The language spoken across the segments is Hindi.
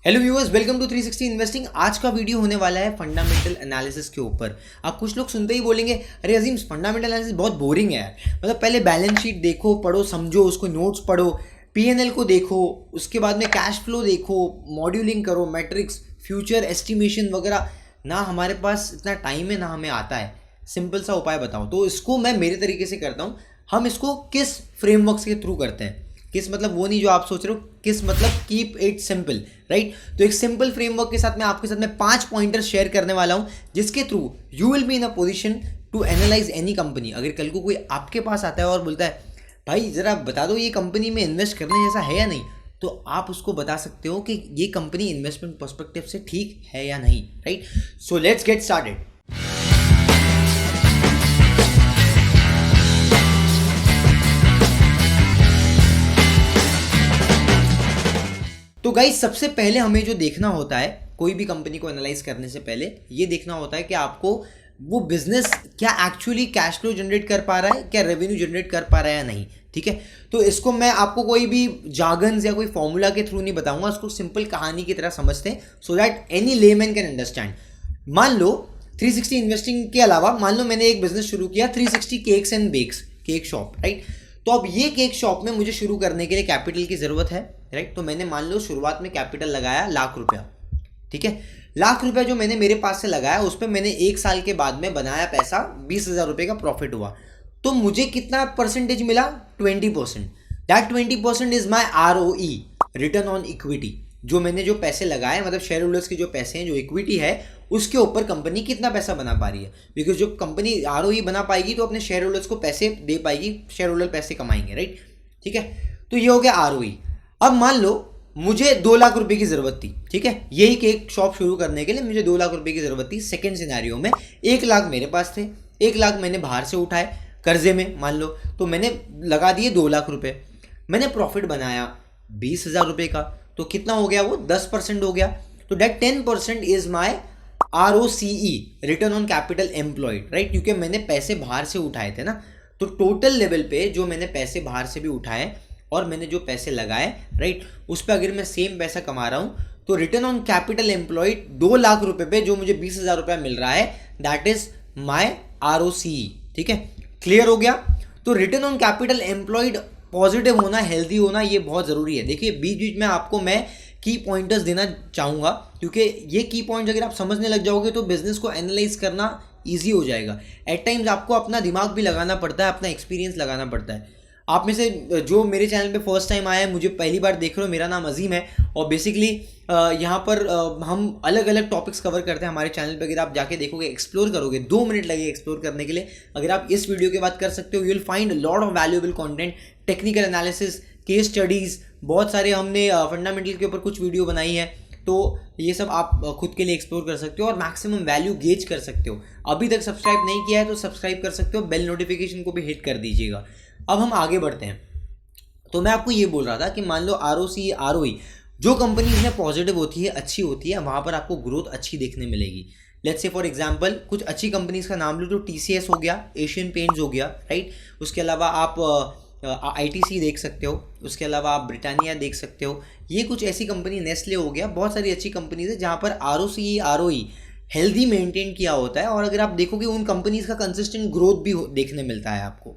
Hello viewers, welcome to 360 investing. आज का वीडियो होने वाला है फंडामेंटल एनालिसिस के ऊपर। आप कुछ लोग सुनते ही बोलेंगे, अरे अजीम फंडामेंटल एनालिसिस बहुत बोरिंग है यार। मतलब पहले बैलेंस शीट देखो, पढ़ो, समझो, उसको नोट्स पढ़ो, पीएनएल को देखो, उसके बाद में कैश फ्लो देखो, मॉड्यूलिंग करो, मैट्रिक्स, फ्यूचर एस्टिमेशन वगैरह। ना हमारे पास इतना टाइम है, ना हमें आता है। सिंपल सा उपाय बताओ तो इसको मैं मेरे तरीके से करता हूँ। हम इसको किस फ्रेमवर्क के थ्रू करते हैं, किस मतलब वो नहीं जो आप सोच रहे हो, किस मतलब कीप इट सिंपल, राइट। तो एक सिंपल फ्रेमवर्क के साथ मैं आपके साथ में 5 पॉइंटर्स शेयर करने वाला हूं, जिसके through you will be in a position to analyse any company. अगर कल को कोई आपके पास आता है और बोलता है भाई जरा बता दो ये कंपनी में इन्वेस्ट करने जैसा है या नहीं, तो आप उसको बता सकते हो कि ये कंपनी इन्वेस्टमेंट पर्सपेक्टिव से ठीक है या नहीं, right. So let's get started. तो गाइस, सबसे पहले हमें जो देखना होता है कोई भी कंपनी को एनालाइज करने से पहले, ये देखना होता है कि आपको वो बिजनेस क्या एक्चुअली कैश फ्लो जनरेट कर पा रहा है, क्या रेवेन्यू जनरेट कर पा रहा है या नहीं, ठीक है। तो इसको मैं आपको कोई भी जार्गन्स या कोई फॉर्मूला के थ्रू नहीं बताऊंगा, इसको सिंपल कहानी की तरह समझते हैं so that any layman can understand. मान लो 360 इन्वेस्टिंग के अलावा मान लो मैंने एक बिजनेस शुरू किया 360 cakes and bakes, cake shop, right. तो अब ये केक शॉप में मुझे शुरू करने के लिए कैपिटल की ज़रूरत है, राइट। तो मैंने मान लो शुरुआत में कैपिटल लगाया ₹1,00,000, ठीक है। ₹1,00,000 जो मैंने मेरे पास से लगाया, उस पर मैंने 1 साल के बाद में बनाया पैसा, ₹20,000 का प्रॉफिट हुआ। तो मुझे कितना परसेंटेज मिला? 20%। That 20% is my ROE, return on equity. जो मैंने जो पैसे लगाए, मतलब शेयर होल्डर्स के जो पैसे हैं, जो इक्विटी है, उसके ऊपर कंपनी कितना पैसा बना पा रही है। बिकॉज जो कंपनी ROE बना पाएगी तो अपने शेयर होल्डर्स को पैसे दे पाएगी, शेयर होल्डर पैसे कमाएंगे, राइट, ठीक है। तो ये हो गया ROE। अब मान लो मुझे ₹2,00,000 की जरूरत थी, ठीक है। यही केक शॉप शुरू करने के लिए मुझे ₹2,00,000 की जरूरत थी। सेकेंड सिनेरियो में 1,00,000 मेरे पास थे, 1,00,000 मैंने बाहर से उठाए कर्जे में मान लो, तो मैंने लगा दिए ₹2,00,000। मैंने प्रॉफिट बनाया ₹20,000 का, तो कितना हो गया वो? 10% हो गया। तो that 10% is my ROCE, return on capital employed, right, क्योंकि मैंने पैसे बाहर से उठाए थे ना। तो टोटल लेवल पे जो मैंने पैसे बाहर से भी उठाए और मैंने जो पैसे लगाए, राइट, उस पर अगर मैं सेम पैसा कमा रहा हूँ, तो रिटर्न ऑन कैपिटल एम्प्लॉयड ₹2,00,000 पे जो मुझे ₹20,000 मिल रहा है, दैट इज माई ROCE, ठीक है। क्लियर हो गया। तो return on capital employed positive होना, हेल्दी होना, ये बहुत ज़रूरी है। देखिए बीच बीच में आपको मैं की पॉइंटर्स देना चाहूँगा, क्योंकि ये की पॉइंट्स अगर आप समझने लग जाओगे तो बिजनेस को एनालाइज करना ईजी हो जाएगा। एट टाइम्स आपको अपना दिमाग भी लगाना पड़ता है, अपना एक्सपीरियंस लगाना पड़ता है। आप में से जो मेरे चैनल पे फर्स्ट टाइम आया है, मुझे पहली बार देख रहे हो, मेरा नाम अजीम है और बेसिकली यहाँ पर हम अलग अलग टॉपिक्स कवर करते हैं हमारे चैनल पे। अगर आप जाके देखोगे, एक्सप्लोर करोगे, 2 मिनट लगेगा एक्सप्लोर करने के लिए। अगर आप इस वीडियो के बाद कर सकते हो, you will find lot of valuable content, technical analysis, case studies, बहुत सारे हमने फंडामेंटल के ऊपर कुछ वीडियो बनाई है। तो ये सब आप खुद के लिए एक्सप्लोर कर सकते हो और मैक्सिमम वैल्यू गेज कर सकते हो। अभी तक सब्सक्राइब नहीं किया है तो सब्सक्राइब कर सकते हो, बेल नोटिफिकेशन को भी हिट कर दीजिएगा। अब हम आगे बढ़ते हैं। तो मैं आपको ये बोल रहा था कि मान लो ROCE, ROE जो कंपनीज में पॉजिटिव होती है, अच्छी होती है, वहाँ पर आपको ग्रोथ अच्छी देखने मिलेगी। लेट्स से फॉर एग्जांपल कुछ अच्छी कंपनीज का नाम लो, तो TCS हो गया, एशियन पेंट्स हो गया, राइट। उसके अलावा आप ITC देख सकते हो, उसके अलावा आप ब्रिटानिया देख सकते हो। ये कुछ ऐसी कंपनी, नेस्ले हो गया, बहुत सारी अच्छी कंपनीज है जहाँ पर ROCE, ROE हेल्दी मेंटेन किया होता है। और अगर आप देखोगे उन कंपनीज का कंसिस्टेंट ग्रोथ भी देखने मिलता है आपको।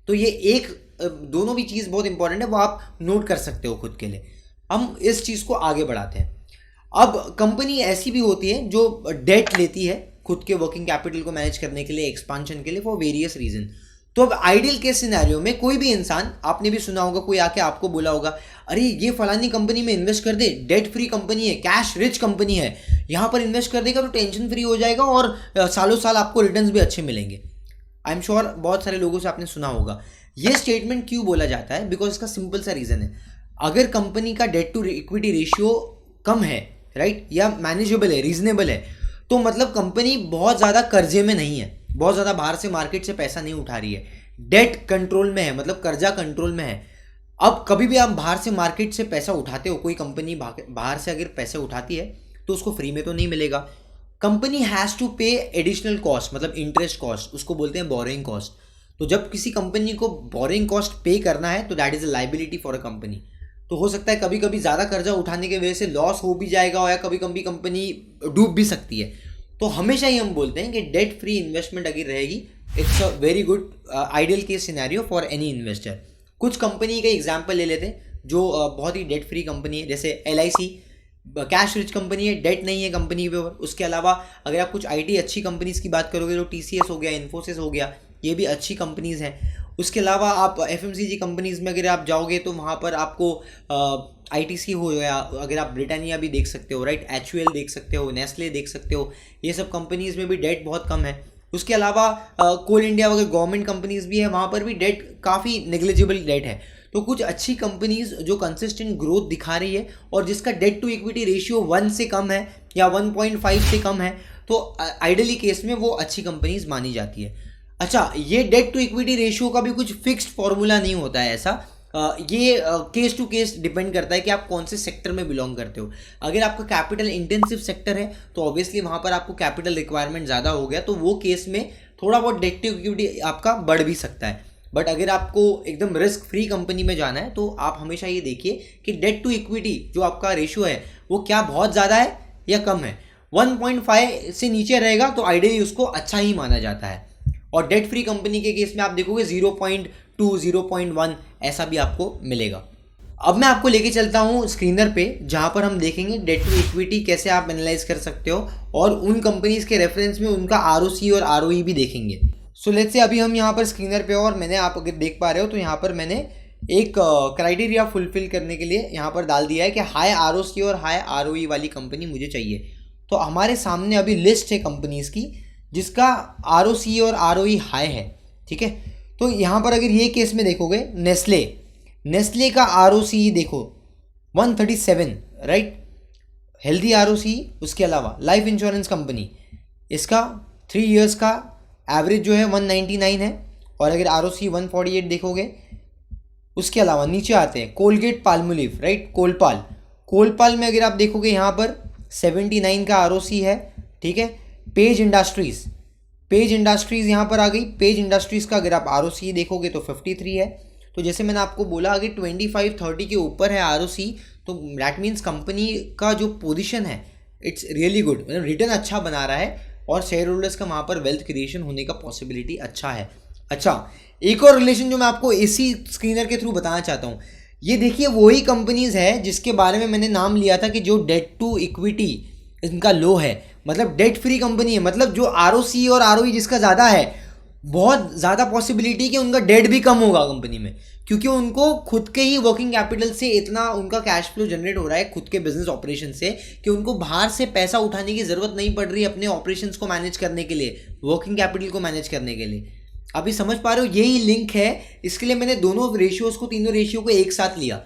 तो ये एक दोनों भी चीज़ बहुत इंपॉर्टेंट है, वो आप नोट कर सकते हो खुद के लिए। हम इस चीज़ को आगे बढ़ाते हैं। अब कंपनी ऐसी भी होती है जो डेट लेती है खुद के वर्किंग कैपिटल को मैनेज करने के लिए, एक्सपांशन के लिए, फॉर वेरियस रीजन। तो अब आइडियल केस सिनेरियो में कोई भी इंसान, आपने भी सुना होगा, कोई आके आपको बोला होगा, अरे ये फलानी कंपनी में इन्वेस्ट कर दे, डेट फ्री कंपनी है, कैश रिच कंपनी है, यहाँ पर इन्वेस्ट कर देगा तो टेंशन फ्री हो जाएगा और सालों साल आपको रिटर्न्स भी अच्छे मिलेंगे। आई एम श्योर बहुत सारे लोगों से आपने सुना होगा। ये स्टेटमेंट क्यों बोला जाता है? बिकॉज इसका सिंपल सा रीज़न है। अगर कंपनी का डेट टू इक्विटी रेशियो कम है, राइट, या मैनेजेबल है, रीजनेबल है, तो मतलब कंपनी बहुत ज़्यादा कर्जे में नहीं है, बहुत ज़्यादा बाहर से मार्केट से पैसा नहीं उठा रही है, डेट कंट्रोल में है, मतलब कर्जा कंट्रोल में है। अब कभी भी आप बाहर से मार्केट से पैसा उठाते हो, कोई कंपनी बाहर से अगर पैसे उठाती है तो उसको फ्री में तो नहीं मिलेगा। कंपनी हैज़ टू पे एडिशनल कॉस्ट, मतलब इंटरेस्ट कॉस्ट, उसको बोलते हैं बोरिंग कॉस्ट। तो जब किसी कंपनी को बोरिंग कॉस्ट पे करना है तो that is a liability for a company. तो तो हो सकता है कभी कभी ज़्यादा कर्जा उठाने की वजह से लॉस हो भी जाएगा, या कभी कभी कंपनी डूब भी सकती है। तो हमेशा ही हम बोलते हैं कि डेट फ्री इन्वेस्टमेंट अगर रहेगी, it's a very good ideal case scenario for any investor. कुछ कंपनी का एग्जाम्पल ले लेते हैं जो बहुत ही डेट फ्री कंपनी है, जैसे LIC, कैश रिच कंपनी है, डेट नहीं है कंपनी पे। उसके अलावा अगर आप कुछ IT अच्छी कंपनीज की बात करोगे तो TCS हो गया, इन्फोसिस हो गया, ये भी अच्छी कंपनीज हैं। उसके अलावा आप FMCG कंपनीज में अगर आप जाओगे तो वहाँ पर आपको ITC हो गया, अगर आप ब्रिटानिया भी देख सकते हो, राइट, HUL देख सकते हो, नेस्ले देख सकते हो, ये सब कंपनीज में भी डेट बहुत कम है। उसके अलावा कोल इंडिया वगैरह गवर्नमेंट कंपनीज भी है, वहाँ पर भी डेट काफ़ी नेग्लिजिबल डेट है। तो कुछ अच्छी कंपनीज जो कंसिस्टेंट ग्रोथ दिखा रही है और जिसका डेट टू इक्विटी रेशियो 1 से कम है या 1.5 से कम है, तो आइडियली केस में वो अच्छी कंपनीज मानी जाती है। अच्छा, ये डेट टू इक्विटी रेशियो का भी कुछ फिक्स्ड फॉर्मूला नहीं होता है ऐसा। ये केस टू केस डिपेंड करता है कि आप कौन से सेक्टर में बिलोंग करते हो। अगर आपका कैपिटल इंटेंसिव सेक्टर है तो ऑब्वियसली वहाँ पर आपको कैपिटल रिक्वायरमेंट ज़्यादा हो गया, तो वो केस में थोड़ा बहुत डेट टू इक्विटी आपका बढ़ भी सकता है। बट अगर आपको एकदम रिस्क फ्री कंपनी में जाना है तो आप हमेशा ये देखिए कि डेट टू इक्विटी जो आपका रेशियो है वो क्या बहुत ज़्यादा है या कम है। 1.5 से नीचे रहेगा तो आइडियली उसको अच्छा ही माना जाता है। और डेट फ्री कंपनी के केस में आप देखोगे 0.2, 0.1 ऐसा भी आपको मिलेगा। अब मैं आपको लेके चलता हूँ स्क्रीनर पे, जहाँ पर हम देखेंगे डेट टू इक्विटी कैसे आप एनालाइज कर सकते हो, और उन कंपनीज के रेफरेंस में उनका ROC और ROE भी देखेंगे। सो लेट्स से अभी हम यहाँ पर स्क्रीनर पे, और मैंने, आप अगर देख पा रहे हो तो यहाँ पर मैंने एक क्राइटेरिया फुलफिल करने के लिए यहाँ पर डाल दिया है कि हाई ROC और हाई ROE वाली कंपनी मुझे चाहिए। तो हमारे सामने अभी लिस्ट है कंपनीज की जिसका ROC और ROE हाई है, ठीक है। तो यहाँ पर अगर ये केस में देखोगे, नेस्ले का ROC देखो 137, राइट, हेल्दी ROC। उसके अलावा लाइफ इंश्योरेंस कंपनी, इसका 3 इयर्स का एवरेज जो है 199 है, और अगर ROC 148 देखोगे। उसके अलावा नीचे आते हैं कोलगेट पाल्मोलिव, राइट, कोलपाल में अगर आप देखोगे यहाँ पर 79 का ROC है, ठीक है। पेज इंडस्ट्रीज़ यहाँ पर आ गई। पेज इंडस्ट्रीज़ का अगर आप ROC देखोगे तो 53 है। तो जैसे मैंने आपको बोला, अगर 25-30 के ऊपर है ROC तो दैट मीन्स कंपनी का जो पोजीशन है इट्स रियली गुड, मतलब रिटर्न अच्छा बना रहा है और शेयर होल्डर्स का वहाँ पर वेल्थ क्रिएशन होने का पॉसिबिलिटी अच्छा है। अच्छा, एक और रिलेशन जो मैं आपको इसी स्क्रीनर के थ्रू बताना चाहता हूँ, ये देखिए वही कंपनीज है जिसके बारे में मैंने नाम लिया था कि जो डेट टू इक्विटी इनका लो है, मतलब डेट फ्री कंपनी है, मतलब जो ROC और ROE जिसका ज़्यादा है, बहुत ज़्यादा पॉसिबिलिटी कि उनका डेट भी कम होगा कंपनी में, क्योंकि उनको खुद के ही वर्किंग कैपिटल से इतना उनका कैश फ्लो जनरेट हो रहा है खुद के बिजनेस ऑपरेशन से कि उनको बाहर से पैसा उठाने की ज़रूरत नहीं पड़ रही अपने ऑपरेशंस को मैनेज करने के लिए, वर्किंग कैपिटल को मैनेज करने के लिए। अभी समझ पा रहे हो, यही लिंक है, इसके लिए मैंने दोनों रेशियोज़ को, तीनों रेशियो को एक साथ लिया।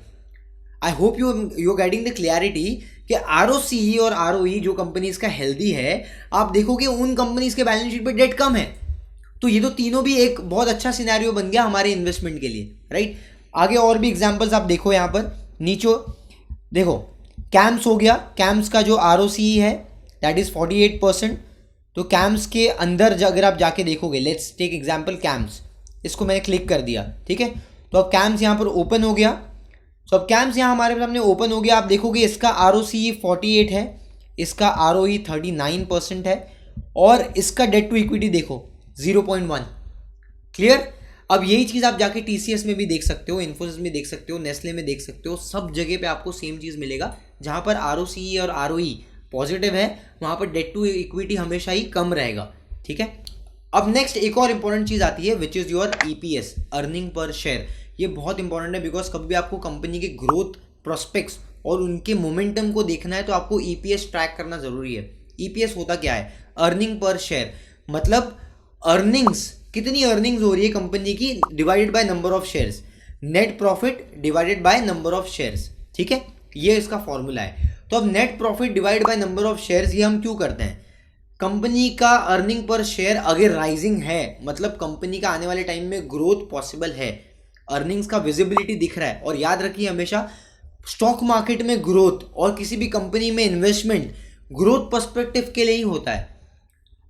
I hope you getting the clarity कि ROC और ROE जो कंपनीज का हेल्दी है, आप देखोगे उन कंपनीज के बैलेंस शीट पे डेट कम है। तो ये तो तीनों भी एक बहुत अच्छा सिनेरियो बन गया हमारे इन्वेस्टमेंट के लिए, राइट। आगे और भी एग्जांपल्स आप देखो, यहाँ पर नीचे देखो कैम्स हो गया। कैम्स का जो ROC है दैट इज़ 48%। तो कैम्स के अंदर अगर आप जाके देखोगे, लेट्स टेक एग्जांपल कैम्स, इसको मैंने क्लिक कर दिया, ठीक है। तो अब कैम्स यहाँ पर ओपन हो गया। तो अब कैम्स यहाँ हमारे सामने ओपन हो गया। आप देखोगे इसका ROC 48 है, इसका ROE 39% है, और इसका डेट टू इक्विटी देखो 0.1। क्लियर। अब यही चीज़ आप जाके TCS में भी देख सकते हो, इन्फोसिस में देख सकते हो, नेस्ले में देख सकते हो, सब जगह पे आपको सेम चीज़ मिलेगा। जहाँ पर ROC और ROE पॉजिटिव है वहाँ पर डेट टू इक्विटी हमेशा ही कम रहेगा, ठीक है। अब नेक्स्ट एक और इंपॉर्टेंट चीज़ आती है which is your EPS, earning per share. ये बहुत इंपॉर्टेंट है बिकॉज कभी भी आपको कंपनी के ग्रोथ प्रोस्पेक्ट्स और उनके मोमेंटम को देखना है तो आपको EPS ट्रैक करना ज़रूरी है। EPS होता क्या है? अर्निंग पर शेयर, मतलब अर्निंग्स, कितनी अर्निंग्स हो रही है कंपनी की divided by number of shares, net profit divided by number of shares, ठीक है। ये इसका फॉर्मूला है। तो अब net profit divide by number of shares ये हम क्यों करते हैं? कंपनी का अर्निंग पर शेयर अगर राइजिंग है, मतलब कंपनी का आने वाले टाइम में ग्रोथ पॉसिबल है, अर्निंग्स का विजिबिलिटी दिख रहा है। और याद रखिए हमेशा स्टॉक मार्केट में ग्रोथ और किसी भी कंपनी में इन्वेस्टमेंट ग्रोथ पर्सपेक्टिव के लिए ही होता है।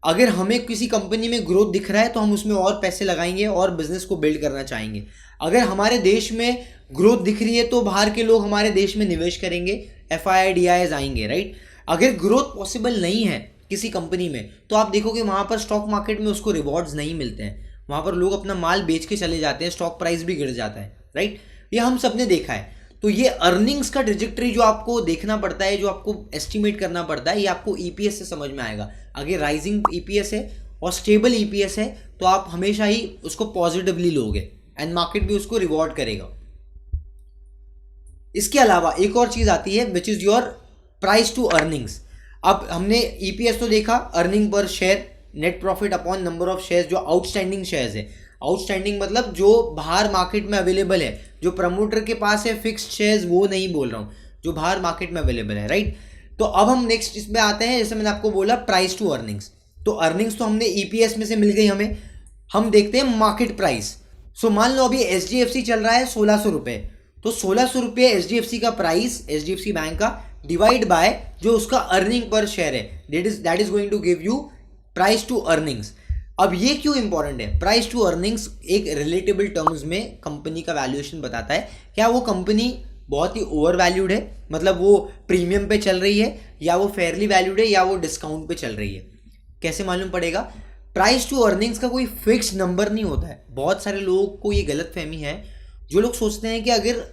अगर हमें किसी कंपनी में ग्रोथ दिख रहा है तो हम उसमें और पैसे लगाएंगे और बिजनेस को बिल्ड करना चाहेंगे। अगर हमारे देश में ग्रोथ दिख रही है तो बाहर के लोग हमारे देश में निवेश करेंगे, FIIs आएंगे, राइट। अगर ग्रोथ पॉसिबल नहीं है किसी कंपनी में तो आप देखोगे वहाँ पर स्टॉक मार्केट में उसको रिवॉर्ड्स नहीं मिलते हैं, वहाँ पर लोग अपना माल बेच के चले जाते हैं, स्टॉक प्राइस भी गिर जाता है, राइट। ये हम सबने देखा है। तो ये अर्निंग्स का ट्रेजेक्टरी जो आपको देखना पड़ता है, जो आपको एस्टिमेट करना पड़ता है, ये आपको EPS से समझ में आएगा। अगर राइजिंग EPS है और स्टेबल EPS है तो आप हमेशा ही उसको पॉजिटिवली लोगे एंड मार्केट भी उसको रिवॉर्ड करेगा। इसके अलावा एक और चीज आती है which is your price to earnings. अब हमने EPS तो देखा, earning per share, net profit upon number of shares, जो आउटस्टैंडिंग शेयर्स है। आउटस्टैंडिंग मतलब जो बाहर मार्केट में अवेलेबल है, जो प्रमोटर के पास है फिक्स्ड शेयर्स, वो नहीं बोल रहा हूँ, जो बाहर मार्केट में अवेलेबल है, राइट। तो अब हम नेक्स्ट इसमें आते हैं, जैसे मैंने आपको बोला प्राइस टू अर्निंग्स। तो अर्निंग्स तो हमने EPS में से मिल गई हमें। हम देखते हैं मार्केट प्राइस। सो मान लो अभी HDFC चल रहा है 1600 रुपये, तो 1600 रुपये HDFC का प्राइस, HDFC बैंक का, डिवाइड बाय जो उसका अर्निंग पर शेयर है, that is going to give you price to earnings. अब ये क्यों इंपॉर्टेंट है? प्राइस टू अर्निंग्स एक रिलेटेबल टर्म्स में कंपनी का वैल्यूएशन बताता है। क्या वो कंपनी बहुत ही ओवर वैल्यूड है, मतलब वो प्रीमियम पे चल रही है, या वो फेयरली वैल्यूड है, या वो डिस्काउंट पे चल रही है? कैसे मालूम पड़ेगा? प्राइस टू अर्निंग्स का कोई फिक्स नंबर नहीं होता है। बहुत सारे लोगों को ये गलत फहमी है, जो लोग सोचते हैं कि अगर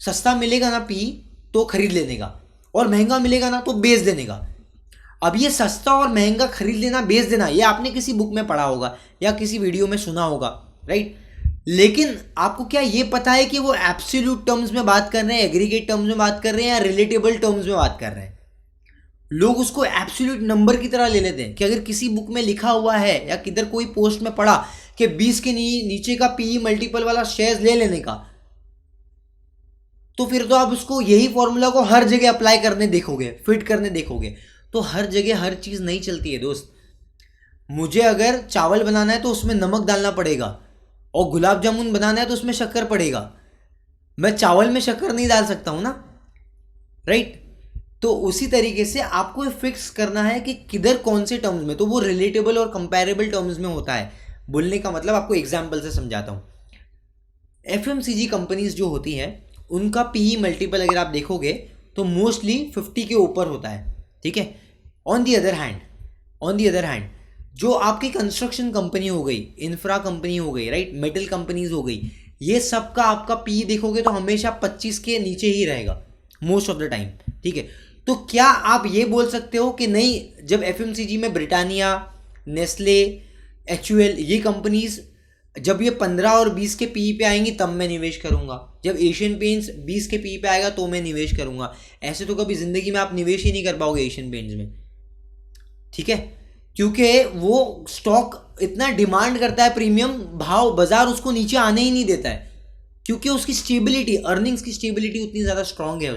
सस्ता मिलेगा ना पी तो खरीद लेने का, और महंगा मिलेगा ना तो बेच देने का। अब ये सस्ता और महंगा खरीद लेना, बेच देना, ये आपने किसी बुक में पढ़ा होगा या किसी वीडियो में सुना होगा, राइट। लेकिन आपको क्या ये पता है कि वो एब्सोल्यूट टर्म्स में बात कर रहे हैं, एग्रीगेट टर्म्स में बात कर रहे हैं, या रिलेटेबल टर्म्स में बात कर रहे हैं? लोग उसको एब्सोल्यूट नंबर की तरह ले लेते हैं कि अगर किसी बुक में लिखा हुआ है या किधर कोई पोस्ट में पढ़ा कि 20 के नीचे का PE मल्टीपल वाला शेयर्स ले लेने का, तो फिर तो आप उसको यही फॉर्मूला को हर जगह अप्लाई करने देखोगे, फिट करने देखोगे। तो हर जगह हर चीज़ नहीं चलती है दोस्त। मुझे अगर चावल बनाना है तो उसमें नमक डालना पड़ेगा, और गुलाब जामुन बनाना है तो उसमें शक्कर पड़ेगा। मैं चावल में शक्कर नहीं डाल सकता हूं ना, राइट। तो उसी तरीके से आपको फिक्स करना है कि किधर कौन से टर्म्स में, तो वो रिलेटेबल और कंपैरेबल टर्म्स में होता है। बोलने का मतलब आपको एग्जाम्पल से समझाता हूं। FMCG कंपनीज जो होती हैं उनका PE मल्टीपल अगर आप देखोगे तो मोस्टली 50 के ऊपर होता है, ठीक है। ऑन दी अदर हैंड जो आपकी कंस्ट्रक्शन कंपनी हो गई, इंफ्रा कंपनी हो गई, राइट, मेटल कंपनीज हो गई, ये सब का आपका PE देखोगे तो हमेशा 25 के नीचे ही रहेगा मोस्ट ऑफ द टाइम, ठीक है। तो क्या आप ये बोल सकते हो कि नहीं, जब FMCG में ब्रिटानिया, नेस्ले, HUL, ये कंपनीज जब ये 15 और 20 के PE पे आएंगी तब मैं निवेश करूंगा, जब एशियन पेंट्स 20 के PE पे आएगा तो मैं निवेश करूंगा? ऐसे तो कभी जिंदगी में आप निवेश ही नहीं कर पाओगे एशियन पेंट्स में, ठीक है। क्योंकि वो स्टॉक इतना डिमांड करता है, प्रीमियम भाव, बाजार उसको नीचे आने ही नहीं देता है, क्योंकि उसकी स्टेबिलिटी, अर्निंग्स की स्टेबिलिटी उतनी ज़्यादा स्ट्रांग है,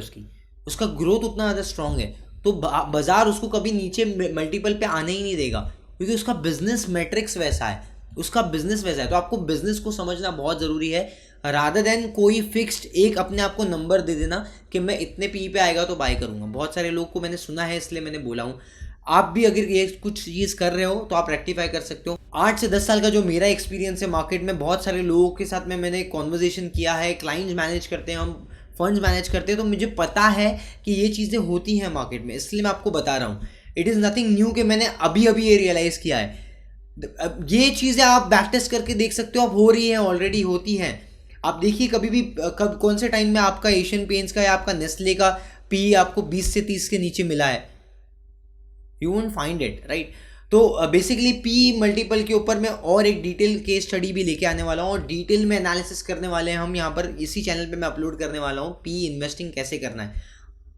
उसका ग्रोथ उतना ज़्यादा स्ट्रांग है, तो बाजार उसको कभी नीचे मल्टीपल पे आने ही नहीं देगा, क्योंकि उसका बिजनेस मैट्रिक्स वैसा है, उसका बिजनेस वैसा है। तो आपको बिजनेस को समझना बहुत ज़रूरी है, रादर देन कोई फिक्स्ड एक अपने आप को नंबर दे देना कि मैं इतने PE पे आएगा तो बाय करूंगा। बहुत सारे लोग को मैंने सुना है, इसलिए मैंने बोला हूँ। आप भी अगर ये कुछ चीज़ कर रहे हो तो आप रेक्टिफाई कर सकते हो। 8 से 10 साल का जो मेरा एक्सपीरियंस है मार्केट में, बहुत सारे लोगों के साथ में मैंने कॉन्वर्जेशन किया है, क्लाइंट्स मैनेज करते हैं, हम फंड्स मैनेज करते हैं, तो मुझे पता है कि ये चीज़ें होती हैं मार्केट में, इसलिए मैं आपको बता रहा हूँ। इट इज़ नथिंग न्यू कि मैंने अभी अभी ये रियलाइज़ किया है। ये चीज़ें आप बैक टेस्ट करके देख सकते हो, अब हो रही हैं, ऑलरेडी होती हैं। आप देखिए कभी भी कौन से टाइम में आपका एशियन पेंट्स का या आपका नेस्ले का PE आपको 20 से 30 के नीचे मिला है, you won't find it, right. तो बेसिकली PE मल्टीपल के ऊपर मैं और एक डिटेल केस स्टडी भी लेके आने वाला हूँ, और डिटेल में एनालिसिस करने वाले हैं हम यहाँ पर, इसी चैनल पे मैं अपलोड करने वाला हूँ। PE इन्वेस्टिंग कैसे करना है।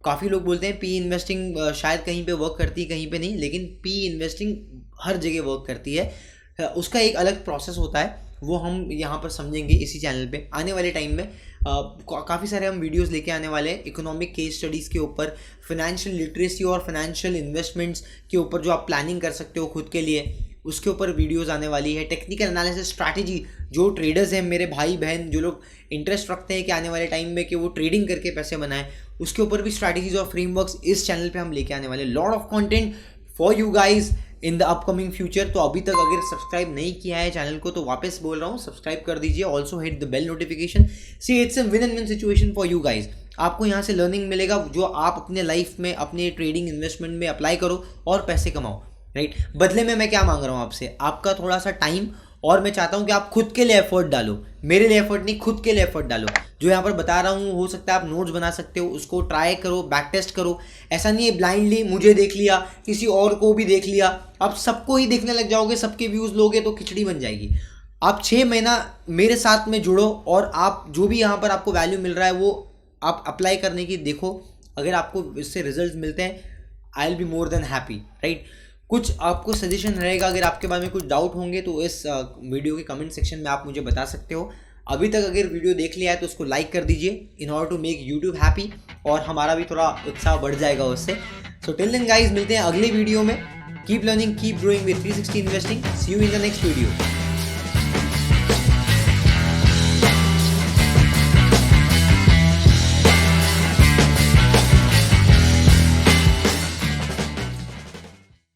काफ़ी लोग बोलते हैं PE इन्वेस्टिंग शायद कहीं पे वर्क करती है, कहीं पे नहीं, लेकिन PE इन्वेस्टिंग हर जगह वर्क करती है। उसका एक अलग प्रोसेस होता है, वो हम यहाँ पर समझेंगे इसी चैनल पे आने वाले टाइम में। काफ़ी सारे हम वीडियोस लेके आने वाले हैं इकोनॉमिक केस स्टडीज़ के ऊपर, फाइनेंशियल लिटरेसी और फाइनेंशियल इन्वेस्टमेंट्स के ऊपर, जो आप प्लानिंग कर सकते हो खुद के लिए, उसके ऊपर वीडियोस आने वाली है। टेक्निकल एनालिसिस स्ट्रैटेजी, जो ट्रेडर्स हैं, मेरे भाई बहन जो लोग इंटरेस्ट रखते हैं कि आने वाले टाइम में कि वो ट्रेडिंग करके पैसे बनाएं, उसके ऊपर भी स्ट्रैटेजीज और फ्रेमवर्क्स इस चैनल पे हम लेके आने वाले। Lot of content for you guys in the upcoming future. तो अभी तक अगर सब्सक्राइब नहीं किया है चैनल को तो वापस बोल रहा हूँ, सब्सक्राइब कर दीजिए। Also hit the bell notification. See it's a win and win situation for you guys. आपको यहाँ से लर्निंग मिलेगा जो आप अपने लाइफ में, अपने ट्रेडिंग इन्वेस्टमेंट में अप्लाई करो और पैसे कमाओ, राइट। बदले में मैं क्या मांग रहा हूँ आपसे, आपका थोड़ा सा टाइम, और मैं चाहता हूँ कि आप खुद के लिए एफर्ट डालो, मेरे लिए एफर्ट नहीं, खुद के लिए एफर्ट डालो। जो यहाँ पर बता रहा हूँ हो सकता है आप नोट्स बना सकते हो, उसको ट्राई करो, बैक टेस्ट करो। ऐसा नहीं है ब्लाइंडली मुझे देख लिया, किसी और को भी देख लिया, आप सबको ही देखने लग जाओगे, सबके व्यूज़ लोगे तो खिचड़ी बन जाएगी। आप 6 महीना मेरे साथ में जुड़ो और आप जो भी यहाँ पर आपको वैल्यू मिल रहा है वो आप अप्लाई करने की देखो। अगर आपको इससे रिजल्ट मिलते हैं, I will be more than happy, right. कुछ आपको सजेशन रहेगा, अगर आपके बारे में कुछ डाउट होंगे तो इस वीडियो के कमेंट सेक्शन में आप मुझे बता सकते हो। अभी तक अगर वीडियो देख लिया है तो उसको लाइक कर दीजिए in order to make YouTube happy, और हमारा भी थोड़ा उत्साह बढ़ जाएगा उससे। सो टिल देन गाइज, मिलते हैं अगले वीडियो में। Keep learning, keep growing with 360 investing. See you in the next video.